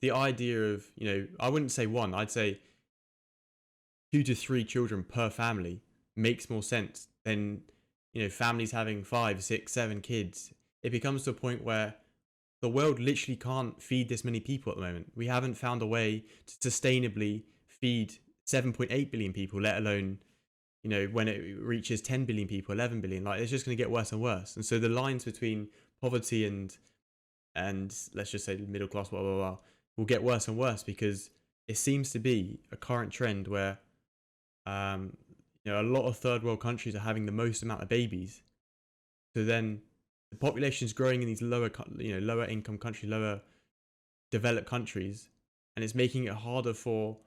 the idea of, I wouldn't say one, I'd say 2 to 3 children per family makes more sense than, families having 5, 6, 7 kids. It becomes to a point where the world literally can't feed this many people at the moment. We haven't found a way to sustainably feed 7.8 billion people, let alone, when it reaches 10 billion people, 11 billion. Like, it's just going to get worse and worse. And so the lines between poverty and let's just say middle class, blah blah blah, will get worse and worse because it seems to be a current trend where um, a lot of third world countries are having the most amount of babies. So then the population is growing in these lower income countries, lower developed countries, and it's making it harder for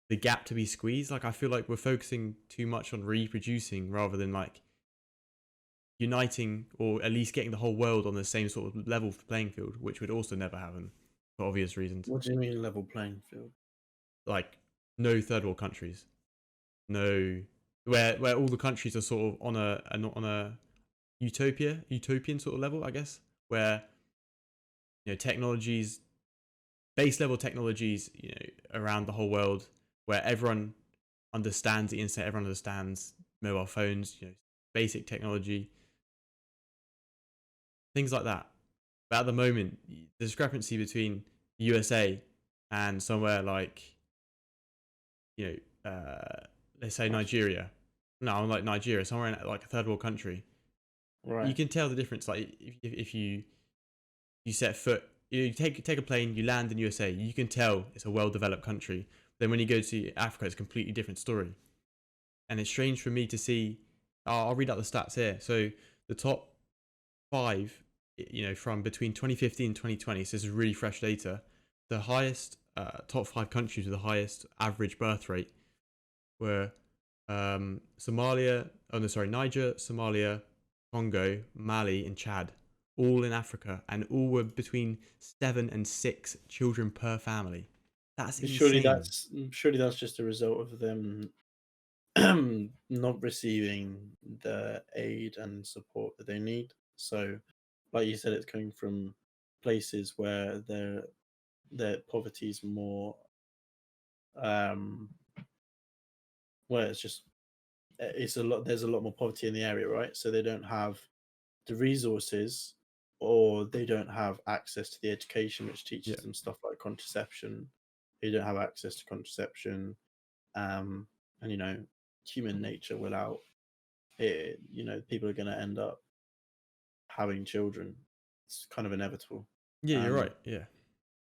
the gap to be squeezed. Like, I feel like we're focusing too much on reproducing rather than like uniting, or at least getting the whole world on the same sort of level playing field, which would also never happen for obvious reasons. What do you mean level playing field? Like, no third world countries, no, where all the countries are sort of on a utopian sort of level, I guess, where technologies, base level technologies, around the whole world, where everyone understands the internet, everyone understands mobile phones, basic technology, things like that. But at the moment, the discrepancy between the USA and somewhere like, let's say Nigeria, no, like Nigeria, somewhere in like a third world country, you Right. can tell the difference. Like, if you set foot, you take a plane, you land in USA, you can tell it's a well developed country. Then when you go to Africa, it's a completely different story. And it's strange for me to see. I'll read out the stats here. So the top five, from between 2015 and 2020. So this is really fresh data. The highest top 5 countries with the highest average birth rate were Somalia. Oh no, sorry, Niger, Somalia, Congo, Mali, and Chad. All in Africa, and all were between 7 and 6 children per family. That's But surely insane. that's just a result of them not receiving the aid and support that they need. So, like you said, it's coming from places where their poverty is more, um, where it's just it's a lot. There's a lot more poverty in the area, right? So they don't have the resources, or they don't have access to the education which Yeah, teaches them stuff like contraception. They don't have access to contraception, um, and human nature will out. People are going to end up having children. It's kind of inevitable. yeah, you're And right. Yeah,